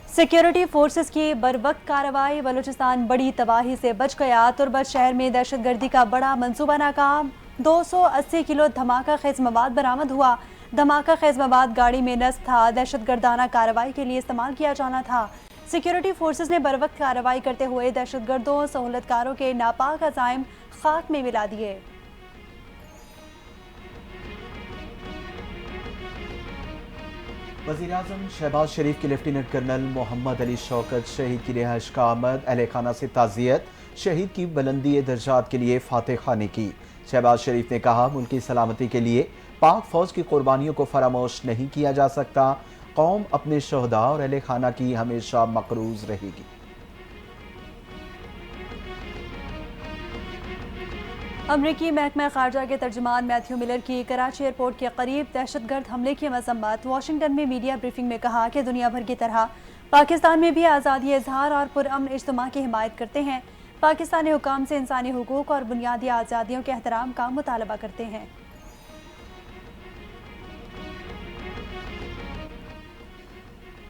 Security forces की बरवक्त कार्रवाई, बलूचिस्तान बड़ी तबाही से बच गया। तुर्बत शहर में दहशतगर्दी का बड़ा मंसूबा नाकाम, 280 किलो धमाका खेज मवाद बरामद हुआ। धमाका खेज मवाद गाड़ी में नस्ब था, दहशतगर्दाना कार्रवाई के लिए इस्तेमाल किया जाना था। सिक्योरिटी फोर्सेस ने बरवक्त कार्रवाई करते हुए दहशतगर्दों सहूलतकारों के नापाक अज़ाइम खाक में मिला दिए। वज़ीर-ए-आज़म शहबाज शरीफ के लेफ्टिनेंट कर्नल मोहम्मद अली शौकत शहीद की रिहाइश का आमद, अहले खाना से ताज़ियत, शहीद की बुलंदी दर्जात के लिए फातह खानी की। शहबाज शरीफ ने कहा, मुल्क की सलामती के लिए पाक फौज की कुर्बानियों को फरामोश नहीं किया जा सकता। कौम अपने शहदा और अहले खाना की हमेशा मकरूज रहेगी। अमरीकी महकमा खारजा के तर्जुमान मैथ्यू मिलर की कराची एयरपोर्ट के करीब दहशतगर्द हमले की मजम्मत। वाशिंगटन में मीडिया ब्रीफिंग में कहा कि दुनिया भर की तरह पाकिस्तान में भी आज़ादी इजहार और पुरअमन इज्तिमा की हिमायत करते हैं। पाकिस्तानी हुकाम से इंसानी हुकूक और बुनियादी आज़ादियों के एहतराम का मुतालबा करते हैं।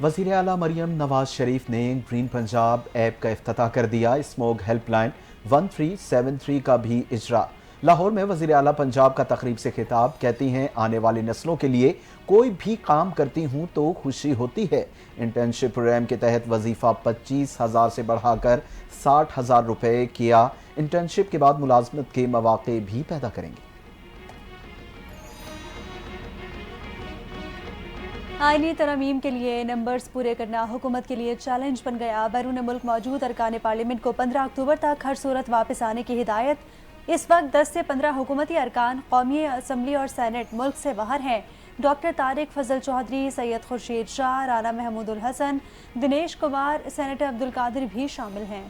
वज़ीर आला मरियम नवाज शरीफ ने ग्रीन पंजाब ऐप का इफ्तिताह कर दिया। स्मोक हेल्पलाइन 1373 का भी इजरा। लाहौर में वज़ीर आला पंजाब का तकरीब से खिताब, कहती हैं, आने वाली नस्लों के लिए कोई भी काम करती हूँ तो खुशी होती है। इंटर्नशिप प्रोग्राम के तहत वजीफा 25,000 से बढ़ाकर 60,000 रुपए किया। इंटर्नशिप के बाद मुलाजमत के मौके भी पैदा करेंगे। आईनी तरमीम के लिए नंबर्स पूरे करना हुकूमत के लिए चैलेंज बन गया। बैरून मुल्क मौजूद अरकान पार्लियामेंट को 15 अक्टूबर तक हर सूरत वापस आने की हिदायत। इस वक्त 10 से 15 हुकूमती अरकान कौमी असम्बली और सैनेट मुल्क से बाहर हैं। डॉक्टर तारिक फजल चौधरी, सैयद खुर्शीद शाह, राना महमूद उल हसन, दिनेश कुमार, सेनेटर अब्दुल कादिर भी शामिल हैं।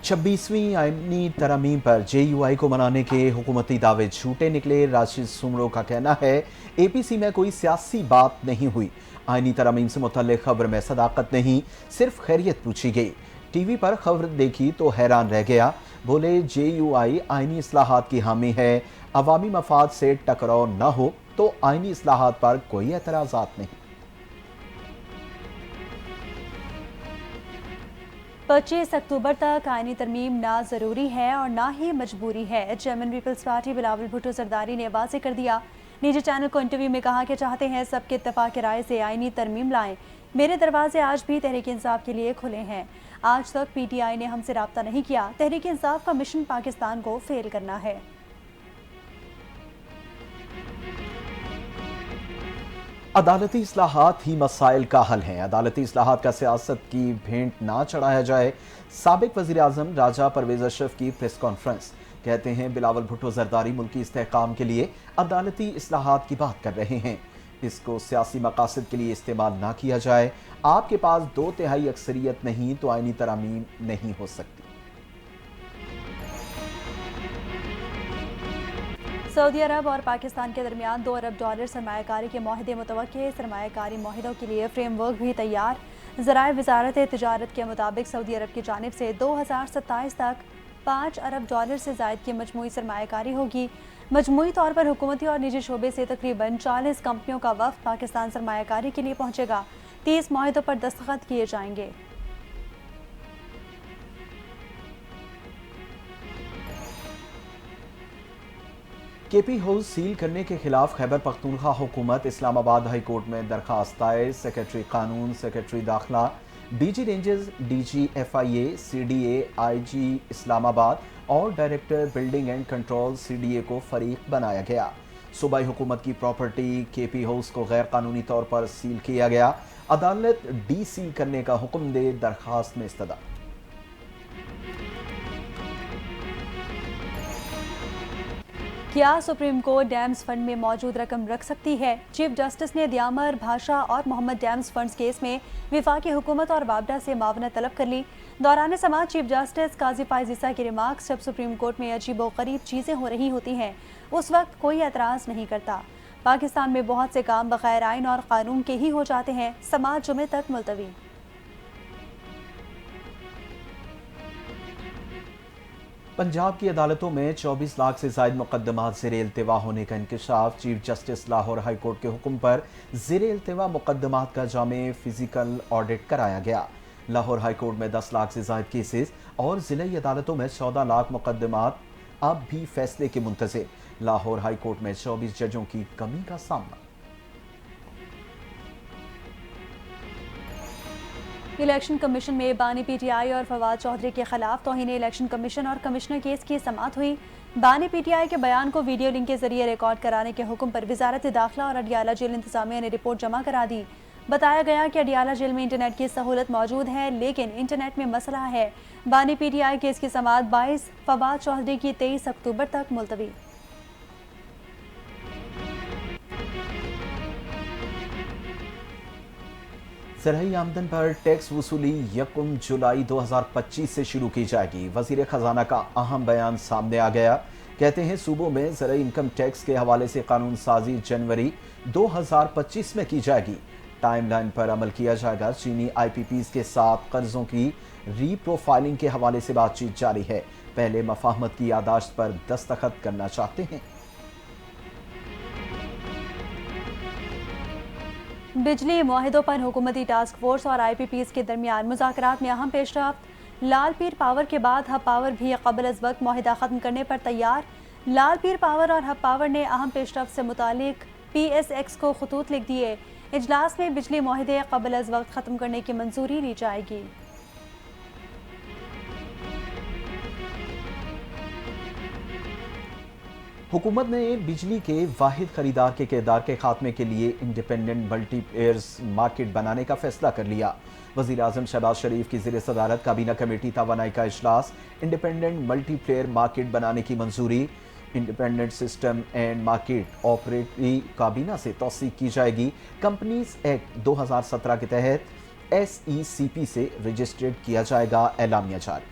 26वीं आईनी तरमीम पर JUI को मनाने के हुकूमती दावे झूठे निकले। राशिद सुमरो का कहना है, APC में कोई सियासी बात नहीं हुई। आईनी तरमीम से मुतल्लिक खबर में सदाकत नहीं, सिर्फ खैरियत पूछी गई। TV पर खबर देखी तो हैरान रह गया। बोले, JUI आईनी इस्लाहात की हामी है, अवामी मफाद से टकराव न हो तो आईनी इस्लाहात पर कोई एतराज़ात नहीं। 25 अक्टूबर तक आईनी तरमीम ना ज़रूरी है और ना ही मजबूरी है। Chairman Peoples Party Bilawal Bhutto Zardari ने वाज़ेह कर दिया। निजी चैनल को इंटरव्यू में कहा कि चाहते हैं सबके इत्तेफाक राय से आईनी तरमीम लाएं। मेरे दरवाजे आज भी तहरीक इंसाफ के लिए खुले हैं। आज तक PTI ने हमसे राब्ता नहीं किया। तहरीक इंसाफ का मिशन पाकिस्तान को फेल करना है। अदालती इस्लाहात ही मसाइल का हल हैं। अदालती इस्लाहात का सियासत की भेंट ना चढ़ाया जाए। साबिक वज़ीर आज़म राजा परवेज़ अशरफ की प्रेस कॉन्फ्रेंस, कहते हैं, बिलावल भुट्टो जरदारी मुल्क की इस्तेहकाम के लिए अदालती इस्लाहात की बात कर रहे हैं। इसको सियासी मकासद के लिए इस्तेमाल ना किया जाए। आपके पास 2/3 अक्सरियत नहीं तो आईनी तरमीम नहीं हो सकती। सऊदी अरब और पाकिस्तान के दरमियान $2 अरब सरमायाकारी के मुआहदे मुतवक्के। सरमायाकारी मुआहदों के लिए फ्रेमवर्क भी तैयार। ज़राए वजारत तिजारत के मुताबिक सऊदी अरब की जानिब से 2027 तक $5 अरब से ज़ायद की मजमूई सरमायाकारी होगी। मजमूई तौर पर हुकूमती और निजी शोबे से तकरीबन 40 कंपनियों का वफ़द पाकिस्तान सरमायाकारी के लिए पहुँचेगा। 30 मुआहदों पर दस्तखत किए जाएंगे। KP हाउस सील करने के खिलाफ खैबर पख्तूनख्वा हुकूमत इस्लामाबाद हाई कोर्ट में दरखास्त आए। सेक्रेटरी कानून, सेक्रेटरी दाखिला, DG Rangers, DG FIA, CDA, IG Islamabad और director building and control CDA को फरीक बनाया गया। सूबाई हुकूमत की प्रॉपर्टी KP हाउस को गैर कानूनी तौर पर सील किया गया। अदालत डी सील करने का हुक्म दे, दरखास्त में इस्तदा। क्या सुप्रीम कोर्ट डैम्स फंड में मौजूद रकम रख सकती है? चीफ जस्टिस ने दियामर, भाषा और मोहम्मद डैम्स फंड्स केस में विफाकी हुकूमत और बाबडा से मावनत तलब कर ली। दौरान समाअत चीफ जस्टिस काजी फाइज ईसा के रिमार्क्स, जब सुप्रीम कोर्ट में अजीबोगरीब चीज़ें हो रही होती हैं उस वक्त कोई एतराज़ नहीं करता। पाकिस्तान में बहुत से काम बगैर आइन और कानून के ही हो जाते हैं। समाअत जुमे तक मुलतवी। पंजाब की अदालतों में 24 लाख से जायद मुकदमात ज़ेर इल्तिवा होने का इंकशाफ। Chief justice Lahore high court के हुक्म पर ज़ेर इल्तिवा मुकदमात का जामे फिजिकल ऑडिट कराया गया। लाहौर हाई कोर्ट में 10 लाख से जायद केसेस और ज़िली अदालतों में 14 लाख मुकदमात अब भी फैसले के मुंतज़िर। लाहौर हाई कोर्ट में 24 जजों की कमी का सामना। इलेक्शन कमीशन में बानी पीटीआई और फवाद चौधरी के खिलाफ तौहीन इलेक्शन कमीशन और कमिश्नर केस की समाअत हुई। बानी पीटीआई के बयान को वीडियो लिंक के जरिए रिकॉर्ड कराने के हुक्म पर वजारत दाखिला और अडियाला जेल इंतजामिया ने रिपोर्ट जमा करा दी। बताया गया कि अडियाला जेल में इंटरनेट की सहूलत मौजूद है, लेकिन इंटरनेट में मसला है। बानी पीटीआई केस की समाअत 22, फवाद चौधरी की 23 अक्टूबर तक मुलतवी। ज़राई आमदन पर टैक्स वसूली 1 जुलाई 2025 से शुरू की जाएगी। वज़ीर ख़जाना का अहम बयान सामने आ गया। कहते हैं सूबों में ज़राई इनकम टैक्स के हवाले से कानून साजी जनवरी 2025 में की जाएगी। टाइमलाइन पर अमल किया जाएगा। चीनी IPPs के साथ कर्जों की रीप्रोफाइलिंग के हवाले से बातचीत जारी है। पहले मफाहमत की यादाश्त पर दस्तखत करना चाहते हैं। बिजली मुआहिदों पर हुकूमती टास्क फोर्स और IPPs के दरमियान मुज़ाकरात में अहम पेशरफ्त। लाल पीर पावर के बाद हब पावर भी क़ब्ल अज़ वक्त मुआहिदा ख़त्म करने पर तैयार। लाल पीर पावर और हब पावर ने अहम पेशरफ्त से मुतालिक PSX को खतूत लिख दिए। इजलास में बिजली मुआहिदे क़ब्ल अज़ वक्त ख़त्म करने की मंजूरी ली जाएगी। हुकूमत ने बिजली के वाहिद खरीदार के किरदार के खात्मे के लिए इंडिपेंडेंट मल्टीप्लेयर्स मार्केट बनाने का फैसला कर लिया। वज़ीर आज़म शहबाज शरीफ की ज़ेर सदारत काबीना कमेटी तवानाई का इजलास। इंडिपेंडेंट मल्टीप्लेयर मार्केट बनाने की मंजूरी। Independent system and market operatory काबीना से तौसीक की जाएगी। कंपनीज एक्ट 2017 के तहत SECP से रजिस्ट्रेड किया जाएगा। एलामिया जारी।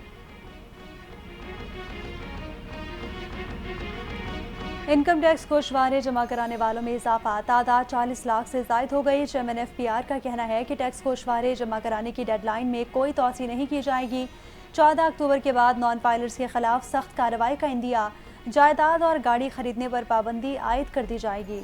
इनकम टैक्स गोशवारे जमा कराने वालों में इजाफा। तादाद 40 लाख से जायद हो गई। चेयरमैन FPR का कहना है कि टैक्स गोशवारे जमा कराने की डेडलाइन में कोई तोसी नहीं की जाएगी। 14 अक्टूबर के बाद नॉन फाइलर्स के खिलाफ सख्त कार्रवाई का इंदिया। जायदाद और गाड़ी खरीदने पर पाबंदी आयद कर दी जाएगी।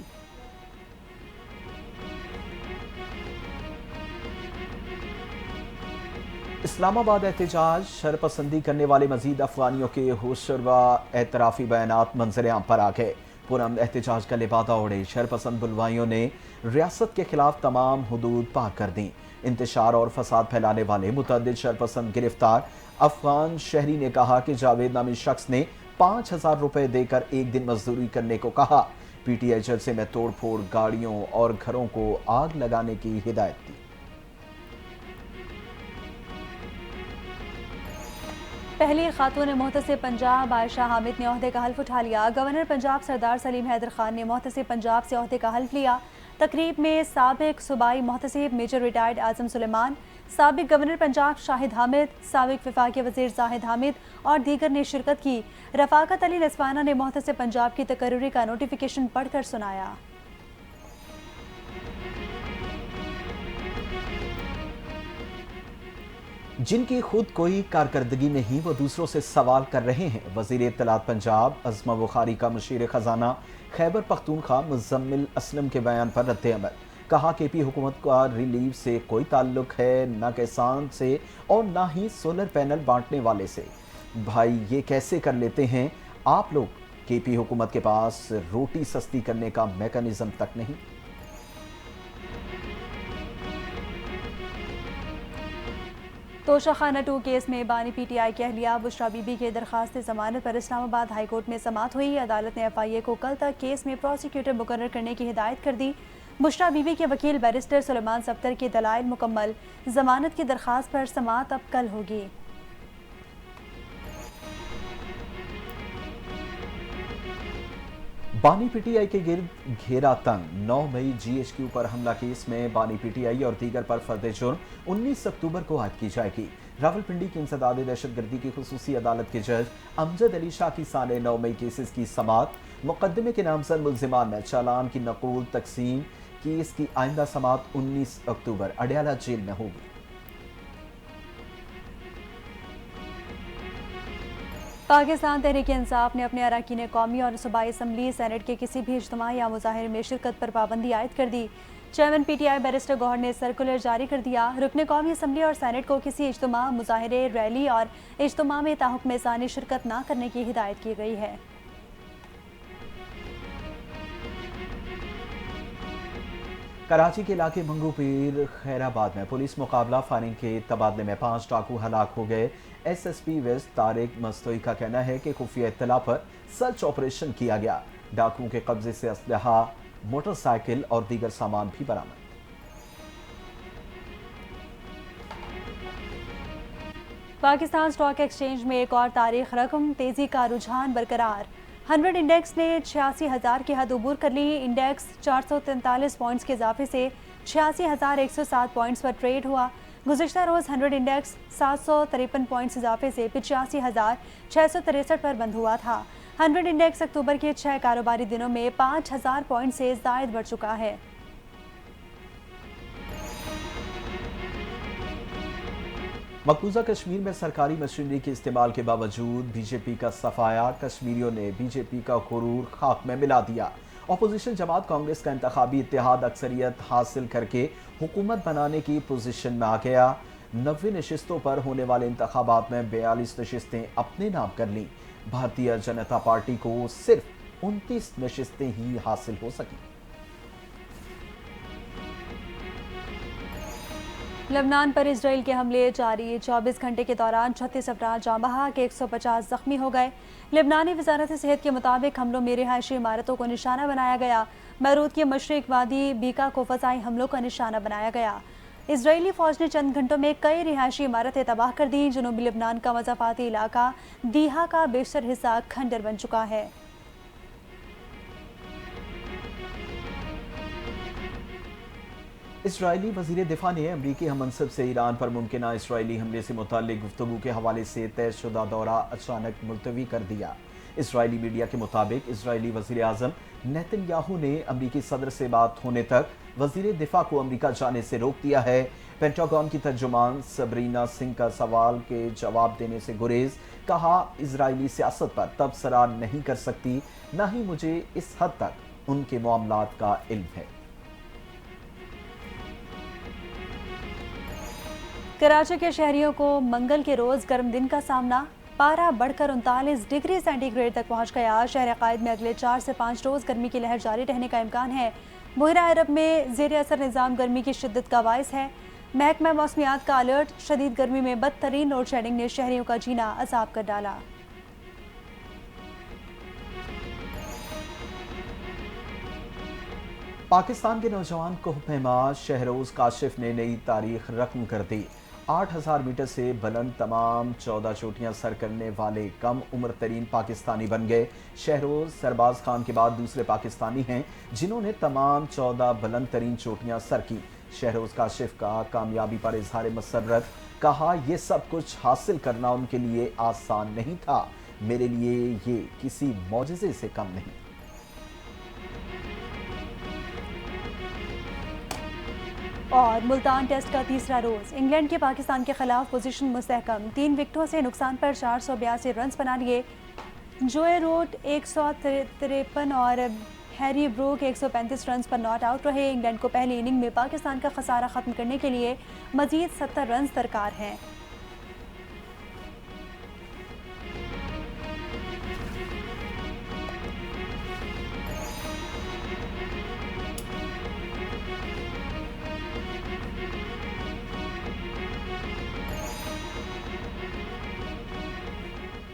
इस्लामाबाद एहतजाज। शरपसंदी करने वाले मजीद अफगानियों के होशर व एतराफ़ी बयानात मंजर आम पर आ गए। पुरअमन एहतजाज का लिबादा उड़े। शरपसंद बुलवाइयों ने रियासत के खिलाफ तमाम हुदूद पार कर दी। इंतशार और फसाद फैलाने वाले मुतअद्दिद शरपसंद गिरफ्तार। अफगान शहरी ने कहा कि जावेद नामी शख्स ने 5,000 रुपए देकर एक दिन मजदूरी करने को कहा। PTI जलसे में तोड़ फोड़, गाड़ियों और घरों को आग लगाने की हिदायत दी। पहली खातून मोहतसिब पंजाब आयशा हामिद ने ओहदे का हल्फ उठा लिया। गवर्नर पंजाब सरदार सलीम हैदर खान ने मोहतसिब पंजाब से ओहदे का हल्फ लिया। तकरीब में साबिक सूबाई मोहतसिब मेजर रिटायर्ड आजम सुलेमान, साबिक गवर्नर पंजाब शाहिद हामिद, साबिक वफाकी वजीर जाहिद हामिद और दीगर ने शिरकत की। रफाकत अली नसवाना ने मोहतसिब पंजाब की तकर्री का नोटिफिकेशन पढ़कर सुनाया। जिनकी खुद कोई कारकर्दगी नहीं वो दूसरों से सवाल कर रहे हैं। वज़ीर इत्तलात पंजाब अज़मा बुखारी का मुशीर खजाना खैबर पख्तूनख्वा मुज़म्मिल असलम के बयान पर रद्द अमल। कहा KP हुकूमत का रिलीफ से कोई ताल्लुक है न किसान से और ना ही सोलर पैनल बांटने वाले से। भाई ये कैसे कर लेते हैं आप लोग? KP हुकूमत के पास रोटी सस्ती करने का मैकेनिज्म तक नहीं। तोशाखाना 2 केस में बानी PTI की अहलिया बुशरा बीबी के दरखास्त जमानत पर इस्लामाबाद हाई कोर्ट में समाअत हुई। अदालत ने FIA को कल तक केस में प्रोसिक्यूटर मुकर्रर करने की हिदायत कर दी। बुशरा बीबी के वकील बैरिस्टर सुलेमान सफ्तर के दलाइल मुकम्मल। जमानत की दरखास्त पर समाअत अब कल होगी। बानी PTI के गिर्द घेरा तंग। 9 मई GHQ पर हमला केस में बानी PTI और दीगर पर फर्द जुर्म 19 अक्टूबर को आयद की जाएगी। रावलपिंडी की इंसदाद दहशतगर्दी की खुसूसी अदालत के जज अमजद अली शाह की साने 9 मई केसेस की समाअत। मुकदमे के नामजद मुल्जिमान में चालान की नकूल तकसीम। केस की आइंदा समाअत 19 अक्टूबर अडियाला जेल में होगी। پاکستان تحریک انصاف نے اپنے اراکین قومی اور صوبائی اسمبلی سینٹ کے کسی بھی اجتماع یا مظاہرے میں شرکت پر پابندی عائد کر دی۔ Chairman P T I barrister Gohar نے سرکولر جاری کر دیا۔ رکن قومی اسمبلی اور سینٹ کو کسی اجتماع، مظاہرے، ریلی اور اجتماع میں تاحکم ثانی شرکت نہ کرنے کی ہدایت کی گئی ہے۔ کراچی کے علاقے منگو پیر خیر آباد میں پولیس مقابلہ فائرنگ کے تبادلے میں 5 ڈاکو ہلاک ہو گئے۔ S S P west Tariq Mastoi کا کہنا ہے کہ خفیہ اطلاع پر سرچ آپریشن کیا گیا۔ ڈاکوؤں کے قبضے سے اسلحہ، موٹر سائیکل اور دیگر سامان بھی برآمد۔ پاکستان اسٹاک ایکسچینج میں ایک اور تاریخ رقم، تیزی کا رجحان برقرار۔ 100 انڈیکس نے 86,000 کی حد عبور کر لی۔ انڈیکس 443 پوائنٹس کے اضافے سے 86,107 پوائنٹس پر ٹریڈ ہوا۔ گزشتہ روز 100 انڈیکس 753 پوائنٹس اضافے سے 85,663 پر بند ہوا تھا۔ 100 انڈیکس اکتوبر کے 6 کاروباری دنوں میں 5,000 پوائنٹ سے زائد بڑھ چکا ہے۔ مقبوضہ کشمیر میں سرکاری مشینری کے استعمال کے باوجود بی جے پی کا صفایا، کشمیریوں نے بی جے پی کا غرور خاک میں ملا دیا۔ اپوزیشن جماعت کانگریس کا انتخابی اتحاد اکثریت حاصل کر کے حکومت بنانے کی پوزیشن میں آ گیا۔ 90 نشستوں پر ہونے والے انتخابات میں 42 نشستیں اپنے نام کر لیں۔ بھارتیہ جنتا پارٹی کو صرف 29 نشستیں ہی حاصل ہو سکیں۔ لبنان پر اسرائیل کے حملے جاری، 24 گھنٹے کے دوران 36 افراد جاں بحق، 150 زخمی ہو گئے۔ لبنانی وزارت صحت کے مطابق حملوں میں رہائشی عمارتوں کو نشانہ بنایا گیا۔ بیروت کے مشرق وادی بیکا کو فضائی حملوں کا نشانہ بنایا گیا۔ اسرائیلی فوج نے چند گھنٹوں میں کئی رہائشی عمارتیں تباہ کر دیں۔ جنوبی لبنان کا مضافاتی علاقہ دیہا کا بیشتر حصہ کھنڈر بن چکا ہے۔ اسرائیلی وزیر دفاع نے امریکی ہم منصب سے ایران پر ممکنہ اسرائیلی حملے سے متعلق گفتگو کے حوالے سے طے شدہ دورہ اچانک ملتوی کر دیا۔ اسرائیلی میڈیا کے مطابق اسرائیلی وزیر اعظم نیتن یاہو نے امریکی صدر سے بات ہونے تک وزیر دفاع کو امریکہ جانے سے روک دیا ہے۔ پینٹاگون کی ترجمان سبرینا سنگھ کا سوال کے جواب دینے سے گریز، کہا اسرائیلی سیاست پر تبصرہ نہیں کر سکتی، نہ ہی مجھے اس حد تک ان کے معاملات کا علم ہے۔ کراچی کے شہریوں کو منگل کے روز گرم دن کا سامنا، پارہ بڑھ کر 39 ڈگری سینٹی گریڈ تک پہنچ گیا۔ شہر عقائد میں اگلے 4 سے 5 روز گرمی کی لہر جاری رہنے کا امکان ہے۔ بحیرہ عرب میں زیر اثر نظام گرمی کی شدت کا باعث ہے۔ محکمہ موسمیات کا الرٹ، شدید گرمی میں بدترین لوڈ شیڈنگ نے شہریوں کا جینا عذاب کر ڈالا۔ پاکستان کے نوجوان کوہ پیما شہروز کاشف نے نئی تاریخ رقم کر دی۔ 8,000 میٹر سے بلند تمام 14 چوٹیاں سر کرنے والے کم عمر ترین پاکستانی بن گئے۔ شہروز سرباز خان کے بعد دوسرے پاکستانی ہیں جنہوں نے تمام 14 بلند ترین چوٹیاں سر کی۔ شہروز کاشف کا کامیابی پر اظہار مسرت، کہا یہ سب کچھ حاصل کرنا ان کے لیے آسان نہیں تھا، میرے لیے یہ کسی معجزے سے کم نہیں۔ اور ملتان ٹیسٹ کا تیسرا روز، انگلینڈ کے پاکستان کے خلاف پوزیشن مستحکم، 3 وکٹوں سے نقصان پر 482 رنز بنا لیے۔ جوئے روٹ 153 اور ہیری بروک 135 رنز پر ناٹ آؤٹ رہے۔ انگلینڈ کو پہلی اننگ میں پاکستان کا خسارہ ختم کرنے کے لیے مزید 70 رنز درکار ہیں۔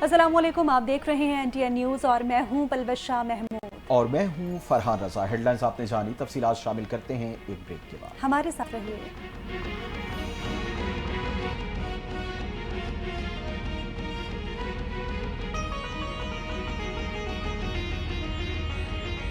السلام علیکم، آپ دیکھ رہے ہیں NTN نیوز اور میں ہوں پلوش شاہ محمود اور میں ہوں فرحان رضا۔ ہیڈ لائنز آپ نے جانی، تفصیلات شامل کرتے ہیں ایک بریک کے بعد۔ ہمارے ساتھ رہیے۔